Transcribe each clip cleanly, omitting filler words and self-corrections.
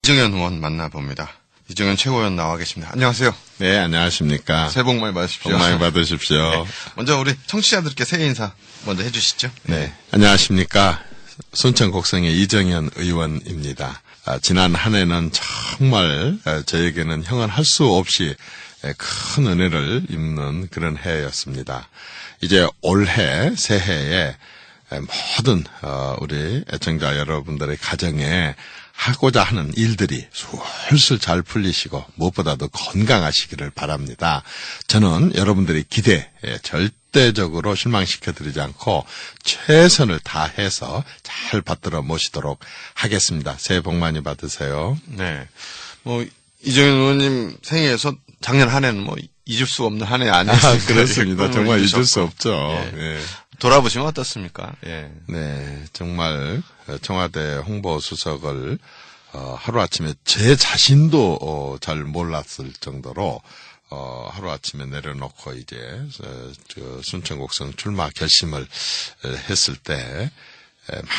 이정현 의원 만나봅니다. 이정현 최고위원 나와 계십니다. 안녕하세요. 네, 안녕하십니까. 새해 복 많이 받으십시오. 복 많이 받으십시오. 네. 먼저 우리 청취자들께 새해 인사 먼저 해주시죠. 네, 안녕하십니까. 순천 곡성의 이정현 의원입니다. 지난 한 해는 정말 저에게는 형언할 수 없이 큰 은혜를 입는 그런 해였습니다. 이제 올해 새해에 모든 우리 애청자 여러분들의 가정에 하고자 하는 일들이 술술 잘 풀리시고 무엇보다도 건강하시기를 바랍니다. 저는 여러분들의 기대에 절대적으로 실망시켜드리지 않고 최선을 다해서 잘 받들어 모시도록 하겠습니다. 새해 복 많이 받으세요. 네. 이정현 의원님 생애에서 작년 한 해는 잊을 수 없는 한 해 아니었습니까? 그렇습니다. 정말 잊을 수 없죠. 예. 예. 돌아보시면 어떻습니까? 예. 네, 정말 청와대 홍보수석을 하루아침에 제 자신도 잘 몰랐을 정도로 하루아침에 내려놓고 이제 순천 곡성 출마 결심을 했을 때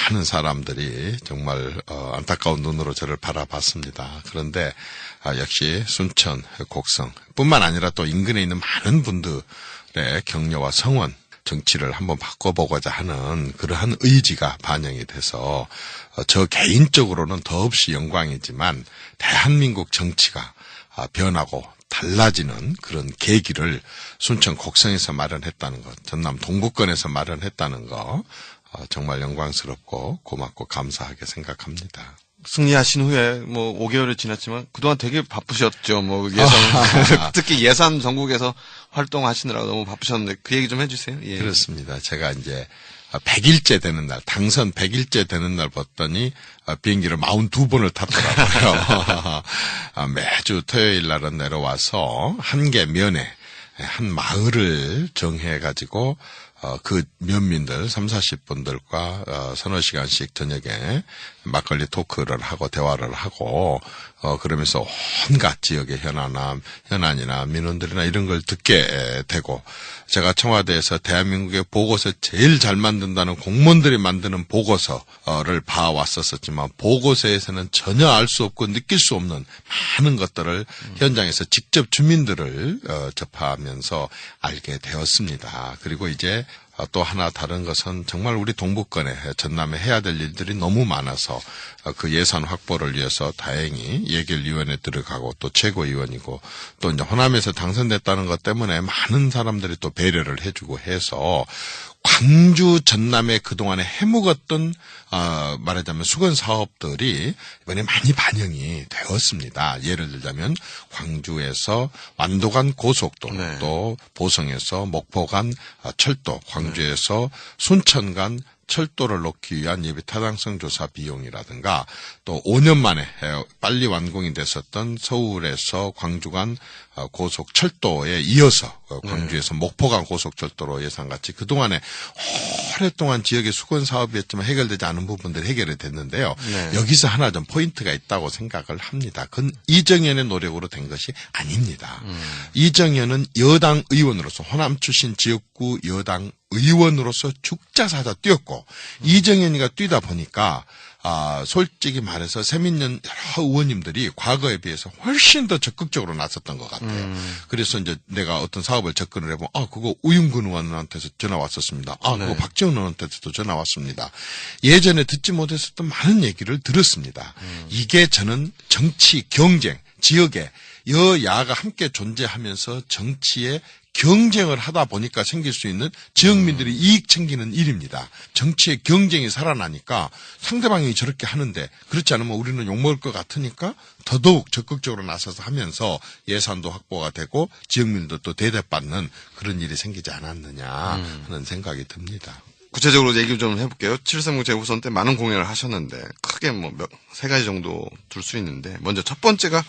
많은 사람들이 정말 안타까운 눈으로 저를 바라봤습니다. 그런데 역시 순천 곡성 뿐만 아니라 또 인근에 있는 많은 분들의 격려와 성원, 정치를 한번 바꿔보고자 하는 그러한 의지가 반영이 돼서 저 개인적으로는 더없이 영광이지만 대한민국 정치가 변하고 달라지는 그런 계기를 순천 곡성에서 마련했다는 것, 전남 동구권에서 마련했다는 것 정말 영광스럽고 고맙고 감사하게 생각합니다. 승리하신 후에 5개월이 지났지만 그동안 되게 바쁘셨죠. 특히 예산 전국에서 활동하시느라 너무 바쁘셨는데 그 얘기 좀 해주세요. 예. 그렇습니다. 제가 이제 100일째 되는 날, 당선 100일째 되는 날 봤더니 비행기를 42번을 탔더라고요. 매주 토요일 날은 내려와서 한 개 면에 한 마을을 정해가지고 그 면민들 30-40분들과 서너 시간씩 저녁에 막걸리 토크를 하고 대화를 하고 그러면서 온갖 지역의 현안이나 민원들이나 이런 걸 듣게 되고 제가 청와대에서 대한민국의 보고서 제일 잘 만든다는 공무원들이 만드는 보고서를 봐왔었지만 보고서에서는 전혀 알 수 없고 느낄 수 없는 많은 것들을 현장에서 직접 주민들을 접하면서 알게 되었습니다. 그리고 이제 또 하나 다른 것은 정말 우리 동북권에 전남에 해야 될 일들이 너무 많아서 그 예산 확보를 위해서 다행히 예결위원회 들어가고 또 최고위원이고 또 이제 호남에서 당선됐다는 것 때문에 많은 사람들이 또 배려를 해주고 해서 광주 전남에 그동안에 해묵었던 말하자면 수건 사업들이 이번에 많이 반영이 되었습니다. 예를 들자면 광주에서 완도간 고속도로, 네. 또 보성에서 목포간 철도, 광주에서 순천 간 철도를 놓기 위한 예비 타당성 조사 비용이라든가 또 5년 만에 빨리 완공이 됐었던 서울에서 광주 간 고속 철도에 이어서 광주에서 목포 간 고속철도로 예산같이 그동안에 오랫동안 지역의 수건 사업이었지만 해결되지 않은 부분들이 해결이 됐는데요. 네. 여기서 하나 좀 포인트가 있다고 생각을 합니다. 그건 이정현의 노력으로 된 것이 아닙니다. 이정현은 여당 의원으로서 호남 출신 지역구 여당 의원으로서 죽자사자 뛰었고 이정현이가 뛰다 보니까 솔직히 말해서 세민연 여러 의원님들이 과거에 비해서 훨씬 더 적극적으로 나섰던 것 같아요. 그래서 이제 내가 어떤 사업을 접근을 해보면 그거 우윤근 의원한테서 전화 왔었습니다. 그거 네. 박지원 의원한테도 전화 왔습니다. 예전에 듣지 못했었던 많은 얘기를 들었습니다. 이게 저는 정치 경쟁, 지역에 여야가 함께 존재하면서 정치에 경쟁을 하다 보니까 생길 수 있는 지역민들이 이익 챙기는 일입니다. 정치의 경쟁이 살아나니까 상대방이 저렇게 하는데 그렇지 않으면 우리는 욕먹을 것 같으니까 더더욱 적극적으로 나서서 하면서 예산도 확보가 되고 지역민들도 또 대접받는 그런 일이 생기지 않았느냐 하는 생각이 듭니다. 구체적으로 얘기 좀 해볼게요. 7.3국 재보선 때 많은 공연을 하셨는데 크게 세 가지 정도 둘 수 있는데 먼저 첫 번째가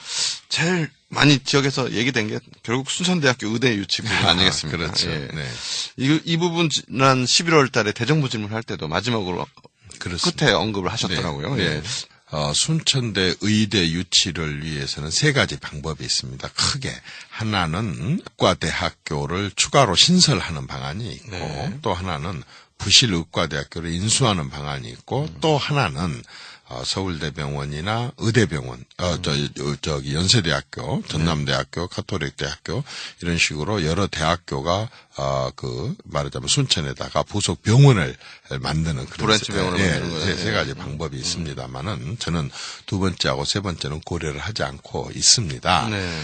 제일 많이 지역에서 얘기된 게 결국 순천대학교 의대 유치 부분 아니겠습니까? 그렇죠. 예. 네. 이 부분 지난 11월 달에 대정부 질문할 때도 마지막으로 그렇습니다. 끝에 언급을 하셨더라고요. 네. 예. 순천대 의대 유치를 위해서는 세 가지 방법이 있습니다. 크게 하나는 의과대학교를 추가로 신설하는 방안이 있고 네. 또 하나는 부실의과대학교를 인수하는 방안이 있고 또 하나는 서울대병원이나 의대병원, 저기 연세대학교, 전남대학교, 가톨릭대학교 이런 식으로 여러 대학교가 말하자면 순천에다가 부속 병원을 만드는 그런 브랜치 병원을 만드는 거예요. 세 가지 방법이 있습니다만은 저는 두 번째하고 세 번째는 고려를 하지 않고 있습니다. 네.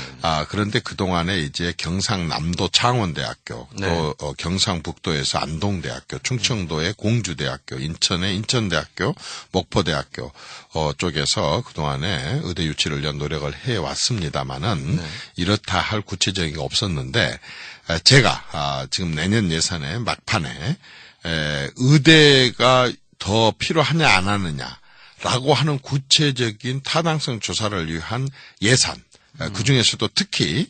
그런데 그동안에 이제 경상남도 창원대학교, 네. 또 경상북도에서 안동대학교, 충청도의 공주대학교, 인천의 인천대학교, 목포대학교 쪽에서 그동안에 의대 유치를 위한 노력을 해왔습니다만은 이렇다 할 구체적인 게 없었는데 제가 지금 내년 예산의 막판에 의대가 더 필요하냐 안 하느냐라고 하는 구체적인 타당성 조사를 위한 예산, 그중에서도 특히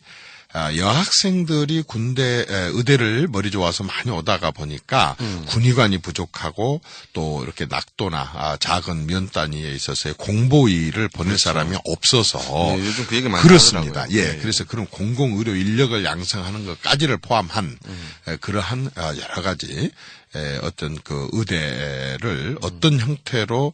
여학생들이 의대를 머리 좋아서 많이 오다가 보니까 군의관이 부족하고 또 이렇게 낙도나 작은 면 단위에 있어서의 공보위를 보낼 사람이 없어서 네, 요즘 그 얘기 많이 그렇습니다. 하더라고요. 예, 그래서 그런 공공의료 인력을 양성하는 것까지를 포함한 그러한 여러 가지 어떤 그 의대를 어떤 형태로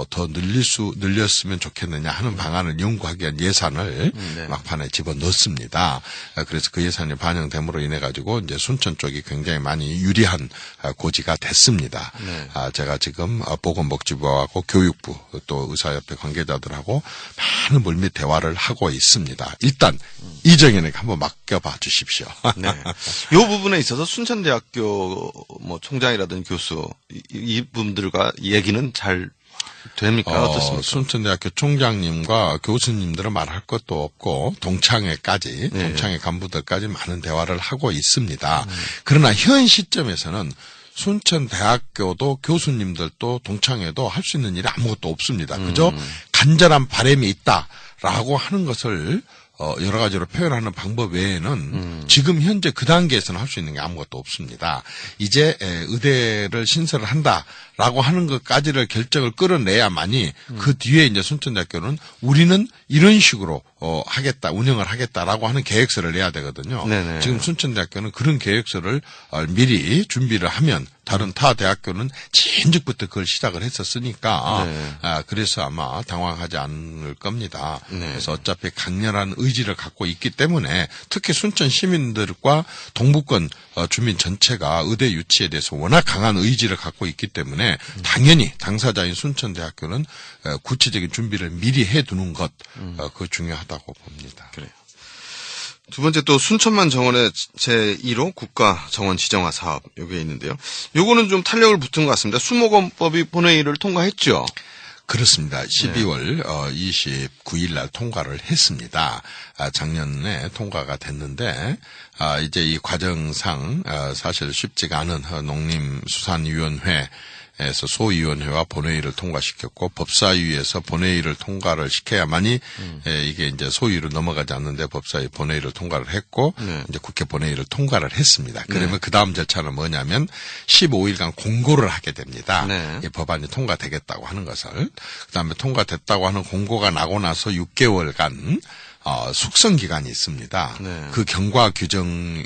더 늘렸으면 좋겠느냐 하는 방안을 연구하기 위한 예산을 막판에 집어넣습니다. 그래서 그 예산이 반영됨으로 인해 가지고 이제 순천 쪽이 굉장히 많이 유리한 고지가 됐습니다. 네. 제가 지금 보건복지부하고 교육부 또 의사협회 관계자들하고 많은 물밑 대화를 하고 있습니다. 일단 이정현에게 한번 맡겨봐 주십시오. 네. 이 부분에 있어서 순천대학교 총장이라든지 교수 이분들과 얘기는 잘 됩니까? 어떻습니까? 순천대학교 총장님과 교수님들은 말할 것도 없고 동창회까지 네. 동창회 간부들까지 많은 대화를 하고 있습니다. 그러나 현 시점에서는 순천대학교도 교수님들도 동창회도 할 수 있는 일이 아무것도 없습니다. 그저 간절한 바람이 있다라고 하는 것을 여러 가지로 표현하는 방법 외에는 지금 현재 그 단계에서는 할 수 있는 게 아무것도 없습니다. 이제 의대를 신설을 한다라고 하는 것까지를 결정을 끌어내야만이 그 뒤에 이제 순천대학교는 우리는 이런 식으로 하겠다, 운영을 하겠다라고 하는 계획서를 내야 되거든요. 네네. 지금 순천대학교는 그런 계획서를 미리 준비를 하면 다른 타 대학교는 진즉부터 그걸 시작을 했었으니까 그래서 아마 당황하지 않을 겁니다. 네. 그래서 어차피 강렬한 의지를 갖고 있기 때문에 특히 순천 시민들과 동북권 주민 전체가 의대 유치에 대해서 워낙 강한 의지를 갖고 있기 때문에 당연히 당사자인 순천대학교는 구체적인 준비를 미리 해두는 것 그거 중요하다고 봅니다. 그래요. 두 번째 또 순천만 정원의 제1호 국가 정원 지정화 사업 요게 있는데요. 요거는 좀 탄력을 붙은 것 같습니다. 수목원법이 본회의를 통과했죠. 그렇습니다. 12월 29일 날 통과를 했습니다. 작년에 통과가 됐는데 이제 이 과정상 사실 쉽지가 않은 농림수산위원회 에서 소위원회와 본회의를 통과시켰고 법사위에서 본회의를 통과를 시켜야만이 이게 이제 소위로 넘어가지 않는데 법사위 본회의를 통과를 했고 이제 국회 본회의를 통과를 했습니다. 그러면 그 다음 절차는 뭐냐면 15일간 공고를 하게 됩니다. 이 법안이 통과되겠다고 하는 것을 그다음에 통과됐다고 하는 공고가 나고 나서 6개월간 숙성 기간이 있습니다. 그 경과 규정에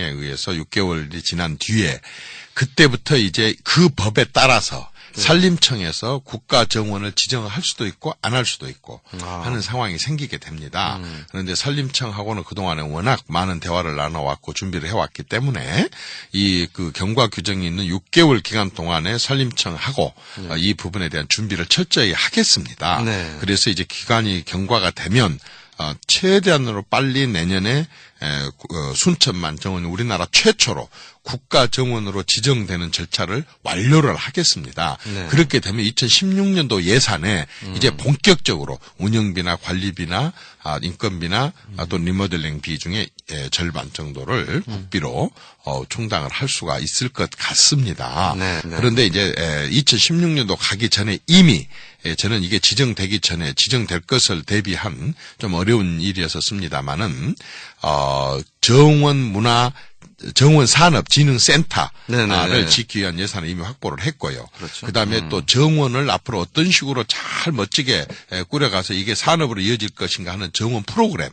의해서 6개월이 지난 뒤에 그때부터 이제 그 법에 따라서 산림청에서 국가 정원을 지정할 수도 있고 안 할 수도 있고 하는 상황이 생기게 됩니다. 그런데 산림청하고는 그동안에 워낙 많은 대화를 나눠왔고 준비를 해왔기 때문에 이 그 경과 규정이 있는 6개월 기간 동안에 산림청하고 이 부분에 대한 준비를 철저히 하겠습니다. 그래서 이제 기간이 경과가 되면 최대한으로 빨리 내년에 순천만 정원 우리나라 최초로 국가 정원으로 지정되는 절차를 완료를 하겠습니다. 그렇게 되면 2016년도 예산에 이제 본격적으로 운영비나 관리비나 인건비나 또 리모델링비 중에 절반 정도를 국비로 충당을 할 수가 있을 것 같습니다. 그런데 이제 2016년도 가기 전에 이미 저는 이게 지정되기 전에 지정될 것을 대비한 좀 어려운 일이었었습니다만은 정원 문화 정원 산업진흥센터를 네네네. 짓기 위한 예산을 이미 확보를 했고요. 그렇죠. 그다음에 또 정원을 앞으로 어떤 식으로 잘 멋지게 꾸려가서 이게 산업으로 이어질 것인가 하는 정원 프로그램에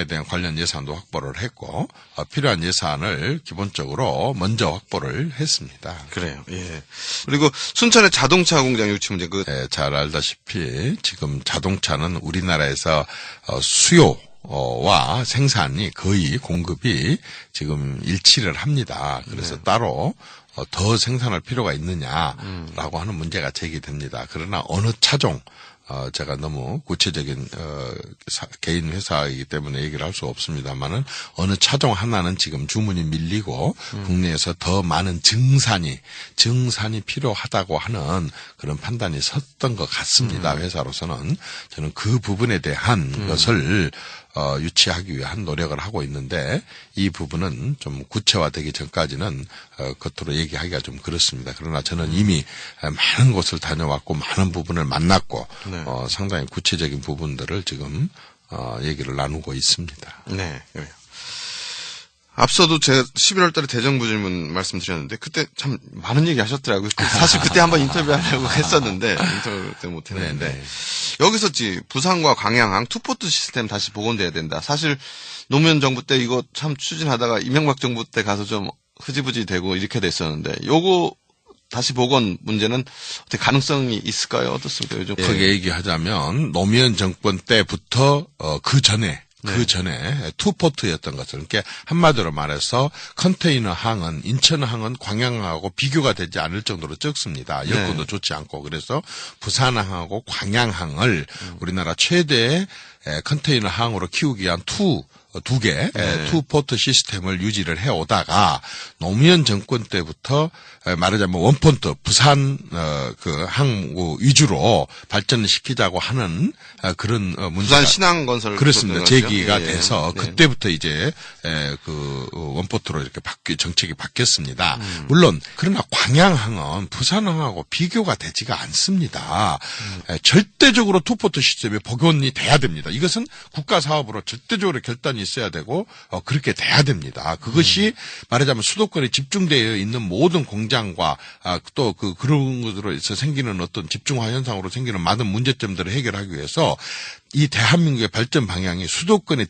대한 관련 예산도 확보를 했고 필요한 예산을 기본적으로 먼저 확보를 했습니다. 그래요. 예. 그리고 순천의 자동차 공장 유치 문제 잘 알다시피 지금 자동차는 우리나라에서 수요와 생산이 거의 공급이 지금 일치를 합니다. 그래서 따로 더 생산할 필요가 있느냐라고 하는 문제가 제기됩니다. 그러나 어느 차종 제가 너무 구체적인 개인 회사이기 때문에 얘기를 할 수 없습니다만은 어느 차종 하나는 지금 주문이 밀리고 국내에서 더 많은 증산이 필요하다고 하는 그런 판단이 섰던 것 같습니다. 회사로서는 저는 그 부분에 대한 것을 유치하기 위한 노력을 하고 있는데 이 부분은 좀 구체화되기 전까지는 겉으로 얘기하기가 좀 그렇습니다. 그러나 저는 이미 많은 곳을 다녀왔고 많은 부분을 만났고 네. 상당히 구체적인 부분들을 지금 얘기를 나누고 있습니다. 네. 그래요. 앞서도 제가 11월 달에 대정부 질문 말씀드렸는데 그때 참 많은 얘기 하셨더라고요. 사실 그때 한번 인터뷰하려고 했었는데 인터뷰 때 못했는데 네네. 여기서 부산과 광양항 투포트 시스템 다시 복원돼야 된다. 사실 노무현 정부 때 이거 참 추진하다가 이명박 정부 때 가서 좀 흐지부지 되고 이렇게 됐었는데 요거 다시 복원 문제는 어떻게 가능성이 있을까요? 어떻습니까? 요즘 크게 얘기하자면 노무현 정권 때부터 그 전에 투포트였던 것을 그러니까 한마디로 말해서 컨테이너 항은 인천항은 광양항하고 비교가 되지 않을 정도로 적습니다. 여건도 좋지 않고 그래서 부산항하고 광양항을 우리나라 최대의 컨테이너 항으로 키우기 위한 두 개 투포트 시스템을 유지를 해오다가 노무현 정권 때부터 말하자면 원포트 부산 그 항구 위주로 발전을 시키자고 하는 그런 문제가 부산 신항건설 그렇습니다. 제기가 예. 돼서 네. 그때부터 이제 그 원포트로 이렇게 정책이 바뀌었습니다. 물론 그러나 광양항은 부산항하고 비교가 되지가 않습니다. 절대적으로 투포트 시스템에 복원이 돼야 됩니다. 이것은 국가 사업으로 절대적으로 결단이 있어야 되고 그렇게 돼야 됩니다. 그것이 말하자면 수도권에 집중되어 있는 모든 공장과 또 그런 것으로 해서 생기는 어떤 집중화 현상으로 생기는 많은 문제점들을 해결하기 위해서 이 대한민국의 발전 방향이 수도권의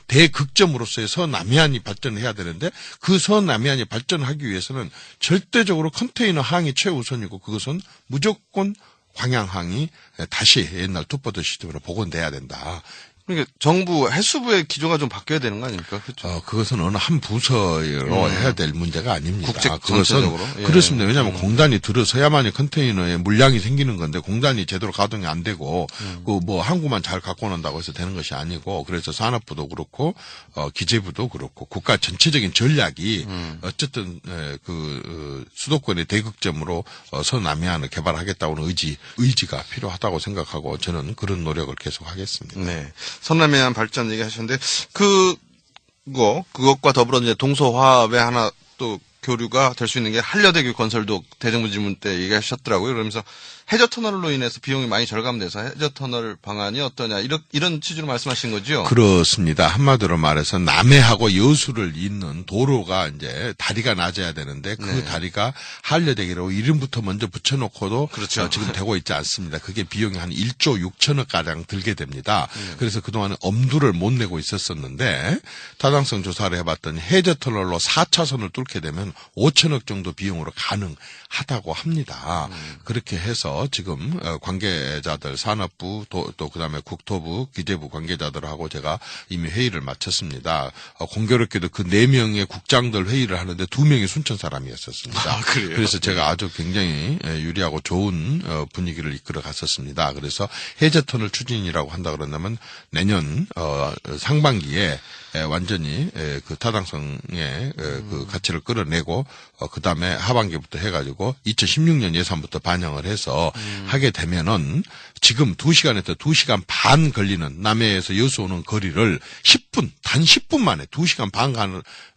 대극점으로서의 서남해안이 발전해야 되는데 그 서남해안이 발전하기 위해서는 절대적으로 컨테이너 항이 최우선이고 그것은 무조건 광양항이 다시 옛날 투포트 시스템으로 복원돼야 된다. 그러니까 정부 해수부의 기조가 좀 바뀌어야 되는 거 아닙니까? 그렇죠. 그것은 어느 한 부서로 해야 될 문제가 아닙니다. 국책 그것은 전체적으로? 예. 그렇습니다. 왜냐하면 공단이 들어서야만이 컨테이너에 물량이 생기는 건데 공단이 제대로 가동이 안 되고 그 뭐 항구만 잘 갖고 논다고 해서 되는 것이 아니고 그래서 산업부도 그렇고 기재부도 그렇고 국가 전체적인 전략이 어쨌든 수도권의 대극점으로 서남해안을 개발하겠다고는 의지가 필요하다고 생각하고 저는 그런 노력을 계속하겠습니다. 네. 서남해안 발전 얘기하셨는데 그것과 더불어 이제 동서화합의 하나 또 교류가 될 수 있는 게 한려대교 건설도 대정부 질문 때 얘기하셨더라고요. 그러면서 해저터널로 인해서 비용이 많이 절감돼서 해저터널 방안이 어떠냐 이런 취지로 말씀하신 거죠? 그렇습니다. 한마디로 말해서 남해하고 여수를 잇는 도로가 이제 다리가 낮아야 되는데 그 다리가 한려대교로 이름부터 먼저 붙여놓고도 그렇죠. 지금 되고 있지 않습니다. 그게 비용이 한 1조 6천억 가량 들게 됩니다. 그래서 그동안 엄두를 못 내고 있었었는데 타당성 조사를 해봤더니 해저터널로 4차선을 뚫게 되면 5천억 정도 비용으로 가능하다고 합니다. 그렇게 해서 지금 관계자들 산업부 또 그다음에 국토부 기재부 관계자들하고 제가 이미 회의를 마쳤습니다. 공교롭게도 그 4명의 국장들 회의를 하는데 2명이 순천 사람이었었습니다. 아, 그래요? 그래서 제가 아주 굉장히 유리하고 좋은 분위기를 이끌어 갔었습니다. 그래서 해저터널 추진이라고 한다 그런다면 내년 상반기에 완전히 그 타당성의 그 가치를 끌어내고 그다음에 하반기부터 해가지고 2016년 예산부터 반영을 해서 하게 되면은 지금 2시간에서 2시간 반 걸리는 남해에서 여수 오는 거리를 단 10분 만에 2시간 반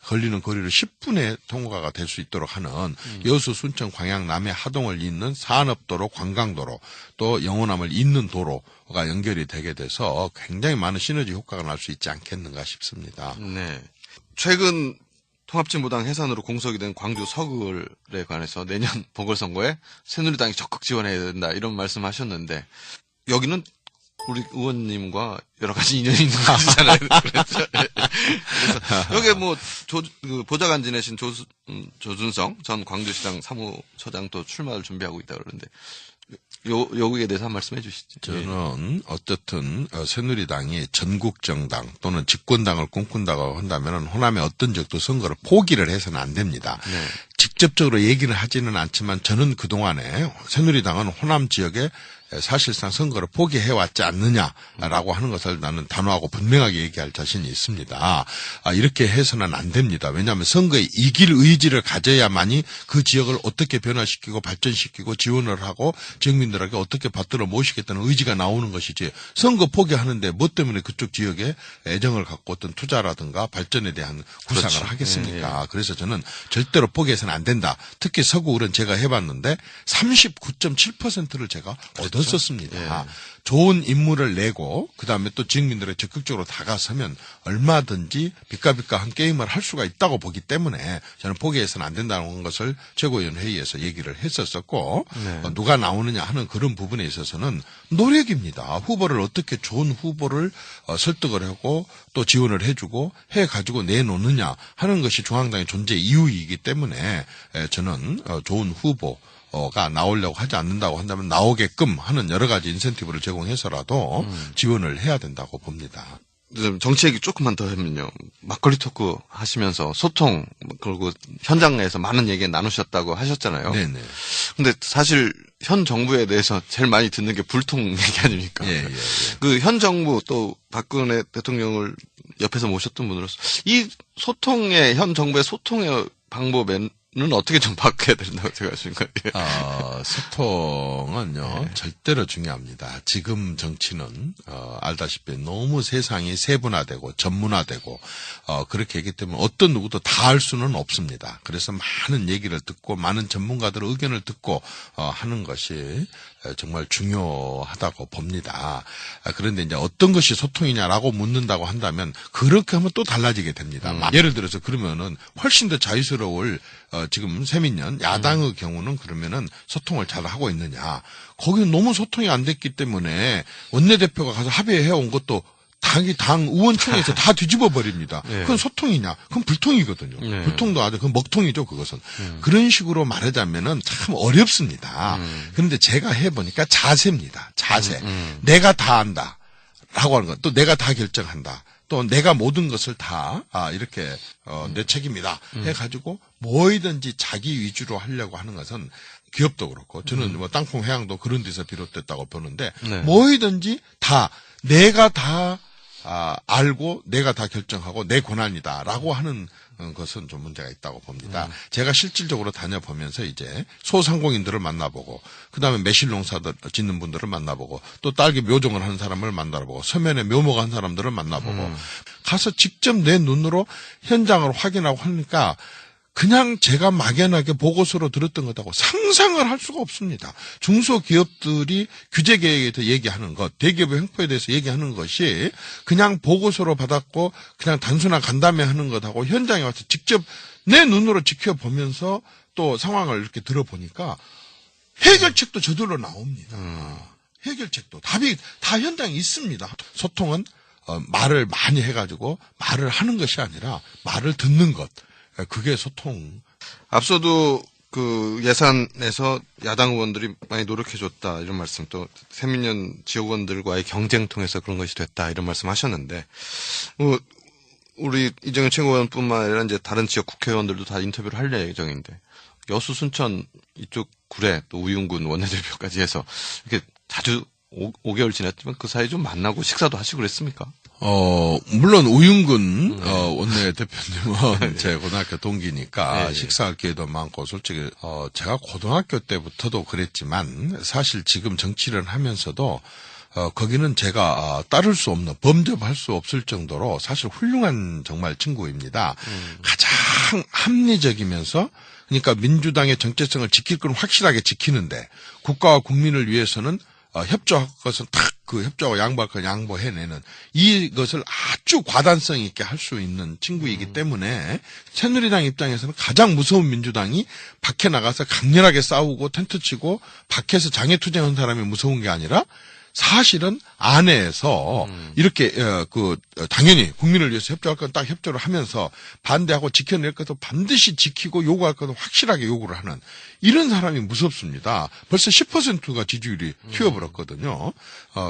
걸리는 거리를 10분에 통과가 될 수 있도록 하는 여수, 순천, 광양, 남해, 하동을 잇는 산업도로, 관광도로 또 영호남을 잇는 도로가 연결이 되게 돼서 굉장히 많은 시너지 효과가 날 수 있지 않겠는가 싶습니다. 네. 최근 통합진보당 해산으로 공석이 된 광주 서울에 관해서 내년 보궐선거에 새누리당이 적극 지원해야 된다 이런 말씀하셨는데 여기는 우리 의원님과 여러 가지 인연이 있는 곳이잖아요. 그래서 여기에 뭐 보좌관 지내신 조준성 전 광주시당 사무처장도 출마를 준비하고 있다 그러는데 여기에 대해서 한 말씀 해주시죠. 저는 어쨌든 새누리당이 전국정당 또는 집권당을 꿈꾼다고 한다면 호남의 어떤 적도 선거를 포기를 해서는 안 됩니다. 네. 직접적으로 얘기는 하지는 않지만 저는 그동안에 새누리당은 호남 지역에 사실상 선거를 포기해왔지 않느냐라고 하는 것을 나는 단호하고 분명하게 얘기할 자신이 있습니다. 이렇게 해서는 안 됩니다. 왜냐하면 선거에 이길 의지를 가져야만이 그 지역을 어떻게 변화시키고 발전시키고 지원을 하고 지역민들에게 어떻게 받들어 모시겠다는 의지가 나오는 것이지 선거 포기하는데 뭐 때문에 그쪽 지역에 애정을 갖고 어떤 투자라든가 발전에 대한 구상을 그렇죠. 하겠습니까? 예. 그래서 저는 절대로 포기해서는 안 된다. 특히 서구을은 제가 해봤는데 39.7%를 제가 얻었었습니다. 예. 좋은 인물을 내고 그다음에 또 지역민들에 적극적으로 다가서면 얼마든지 빛깔빛깔한 게임을 할 수가 있다고 보기 때문에 저는 포기해서는 안 된다는 것을 최고위원 회의에서 얘기를 했었었고 네. 누가 나오느냐 하는 그런 부분에 있어서는 노력입니다. 후보를 어떻게 좋은 후보를 설득을 하고 또 지원을 해주고 해가지고 내놓느냐 하는 것이 중앙당의 존재 이유이기 때문에 저는 좋은 후보가 나오려고 하지 않는다고 한다면 나오게끔 하는 여러 가지 인센티브를 제공해서라도 지원을 해야 된다고 봅니다. 정치 얘기 조금만 더 하면요. 막걸리 토크 하시면서 소통 그리고 현장에서 많은 얘기 나누셨다고 하셨잖아요. 네네. 근데 사실 현 정부에 대해서 제일 많이 듣는 게 불통 얘기 아닙니까? 예. 그 현 정부 또 박근혜 대통령을 옆에서 모셨던 분으로서 이 소통의 현 정부의 소통의 방법에는 어떻게 좀 바뀌어야 된다고 생각하십니까? 소통은요, 절대로 중요합니다. 지금 정치는, 알다시피 너무 세상이 세분화되고 전문화되고, 그렇게 했기 때문에 어떤 누구도 다 할 수는 없습니다. 그래서 많은 얘기를 듣고, 많은 전문가들의 의견을 듣고, 하는 것이 정말 중요하다고 봅니다. 그런데 이제 어떤 것이 소통이냐라고 묻는다고 한다면, 그렇게 하면 또 달라지게 됩니다. 예를 들어서 그러면은 훨씬 더 자유스러울, 지금 세민연 야당의 경우는 그러면은 소통을 잘 하고 있느냐. 거기는 너무 소통이 안 됐기 때문에 원내대표가 가서 합의해온 것도 당 의원총회에서 다 뒤집어 버립니다. 네. 그건 소통이냐? 그건 불통이거든요. 네. 불통도 아주 그건 먹통이죠, 그것은. 그런 식으로 말하자면은 참 어렵습니다. 그런데 제가 해보니까 자세입니다. 자세. 내가 다 안다. 라고 하는 것. 또 내가 다 결정한다. 또 내가 모든 것을 다 이렇게 내 책임이다 해가지고 뭐이든지 자기 위주로 하려고 하는 것은 기업도 그렇고 저는 뭐 땅콩 해양도 그런 데서 비롯됐다고 보는데 네. 뭐이든지 다 내가 다 알고 내가 다 결정하고 내 권한이다라고 하는 것은 좀 문제가 있다고 봅니다. 제가 실질적으로 다녀보면서 이제 소상공인들을 만나보고 그다음에 매실농사들 짓는 분들을 만나보고 또 딸기 묘종을 하는 사람을 만나보고 서면에 묘목 한 사람들을 만나보고 가서 직접 내 눈으로 현장을 확인하고 하니까 그냥 제가 막연하게 보고서로 들었던 것하고 상상을 할 수가 없습니다. 중소기업들이 규제 계획에 대해서 얘기하는 것, 대기업의 횡포에 대해서 얘기하는 것이 그냥 보고서로 받았고 그냥 단순한 간담회 하는 것하고 현장에 와서 직접 내 눈으로 지켜보면서 또 상황을 이렇게 들어보니까 해결책도 저절로 나옵니다. 해결책도 답이 다 현장에 있습니다. 소통은 말을 많이 해가지고 말을 하는 것이 아니라 말을 듣는 것. 그게 소통. 앞서도 그 예산에서 야당 의원들이 많이 노력해줬다 이런 말씀 또 세민연 지역원들과의 경쟁 통해서 그런 것이 됐다 이런 말씀 하셨는데 우리 이정현 최고위원뿐만 아니라 이제 다른 지역 국회의원들도 다 인터뷰를 할 예정인데 여수 순천 이쪽 구례 또 우윤군 원내대표까지 해서 이렇게 자주 5개월 지났지만 그 사이에 좀 만나고 식사도 하시고 그랬습니까? 물론 우윤근 원내대표님은 제 고등학교 동기니까 식사할 기회도 많고 솔직히 제가 고등학교 때부터도 그랬지만 사실 지금 정치를 하면서도 거기는 제가 따를 수 없는 범접할 수 없을 정도로 사실 훌륭한 정말 친구입니다. 가장 합리적이면서 그러니까 민주당의 정체성을 지킬 건 확실하게 지키는데 국가와 국민을 위해서는 협조할 것은 딱 그 협조하고 양보할 건 양보해내는 이것을 아주 과단성 있게 할 수 있는 친구이기 때문에 새누리당 입장에서는 가장 무서운 민주당이 밖에 나가서 강렬하게 싸우고 텐트 치고 밖에서 장애투쟁한 사람이 무서운 게 아니라 사실은 안에서 이렇게 당연히 국민을 위해서 협조할 건 딱 협조를 하면서 반대하고 지켜낼 것도 반드시 지키고 요구할 것도 확실하게 요구를 하는 이런 사람이 무섭습니다. 벌써 10%가 지지율이 튀어버렸거든요.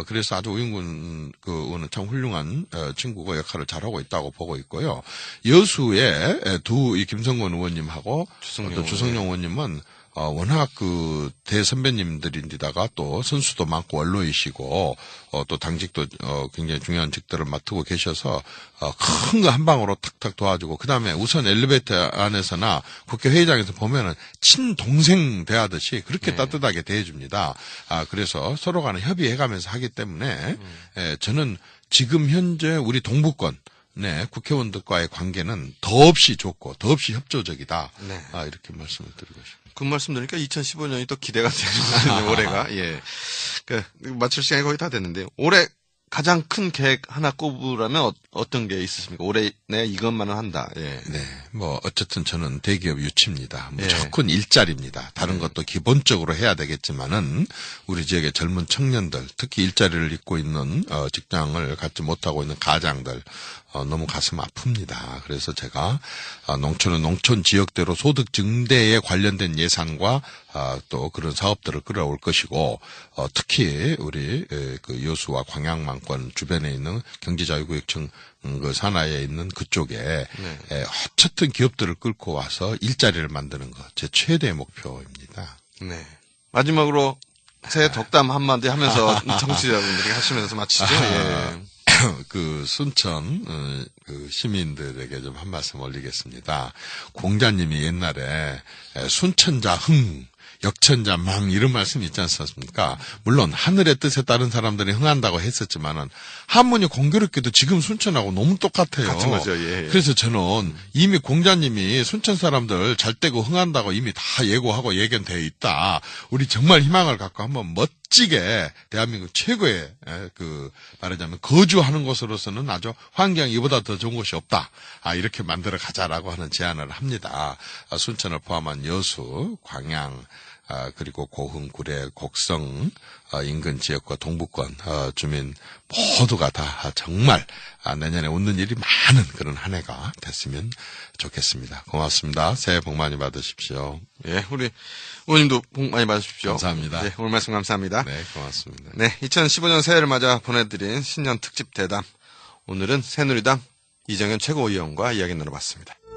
그래서 아주 오영근 의원은 참 훌륭한 친구가 역할을 잘하고 있다고 보고 있고요. 여수의 이 김성건 의원님하고 또 주성용 의원님은 워낙 대선배님들인데다가 또 선수도 많고 원로이시고, 또 당직도, 굉장히 중요한 직들을 맡고 계셔서, 큰 거 한 방으로 탁탁 도와주고, 그 다음에 우선 엘리베이터 안에서나 국회 회의장에서 보면은 친동생 대하듯이 그렇게 따뜻하게 대해줍니다. 그래서 서로 간에 협의해가면서 하기 때문에, 저는 지금 현재 우리 동부권, 네, 국회의원들과의 관계는 더없이 좋고, 더없이 협조적이다. 네. 이렇게 말씀을 드리고 싶습니다. 그 말씀 들으니까 2015년이 또 기대가 되는 올해가. 예. 마칠 시간이 거의 다 됐는데, 올해 가장 큰 계획 하나 꼽으라면 어떤 게 있으십니까? 올해 내 이것만은 한다. 예. 네. 어쨌든 저는 대기업 유치입니다. 무조건 일자리입니다. 다른 것도 기본적으로 해야 되겠지만은, 우리 지역의 젊은 청년들, 특히 일자리를 잇고 있는, 직장을 갖지 못하고 있는 가장들, 너무 가슴 아픕니다. 그래서 제가 농촌은 농촌 지역대로 소득 증대에 관련된 예산과 또 그런 사업들을 끌어올 것이고, 특히 우리 그 여수와 광양만권 주변에 있는 경제자유구역층 그 산하에 있는 그쪽에 어쨌든 기업들을 끌고 와서 일자리를 만드는 것 제 최대 목표입니다. 네. 마지막으로 새해 덕담 한마디 하면서 정치자분들에게 하시면서 마치죠. 예. 순천, 시민들에게 좀 한 말씀 올리겠습니다. 공자님이 옛날에 순천자 흥, 역천자 망 이런 말씀이 있지 않습니까? 물론 하늘의 뜻에 따른 사람들이 흥한다고 했었지만은 한문이 공교롭게도 지금 순천하고 너무 똑같아요. 같은 거죠. 예. 그래서 저는 이미 공자님이 순천 사람들 잘 되고 흥한다고 이미 다 예고하고 예견되어 있다. 우리 정말 희망을 갖고 한번 멋지게 대한민국 최고의 말하자면 거주하는 곳으로서는 아주 환경이 이보다 더 좋은 곳이 없다. 이렇게 만들어 가자라고 하는 제안을 합니다. 순천을 포함한 여수, 광양, 그리고 고흥, 구례, 곡성, 인근 지역과 동부권, 주민 모두가 다 정말, 내년에 웃는 일이 많은 그런 한 해가 됐으면 좋겠습니다. 고맙습니다. 새해 복 많이 받으십시오. 예, 우리 의원님도 복 많이 받으십시오. 감사합니다. 네, 오늘 말씀 감사합니다. 네, 고맙습니다. 네, 2015년 새해를 맞아 보내드린 신년 특집 대담. 오늘은 새누리당 이정현 최고위원과 이야기 나눠봤습니다.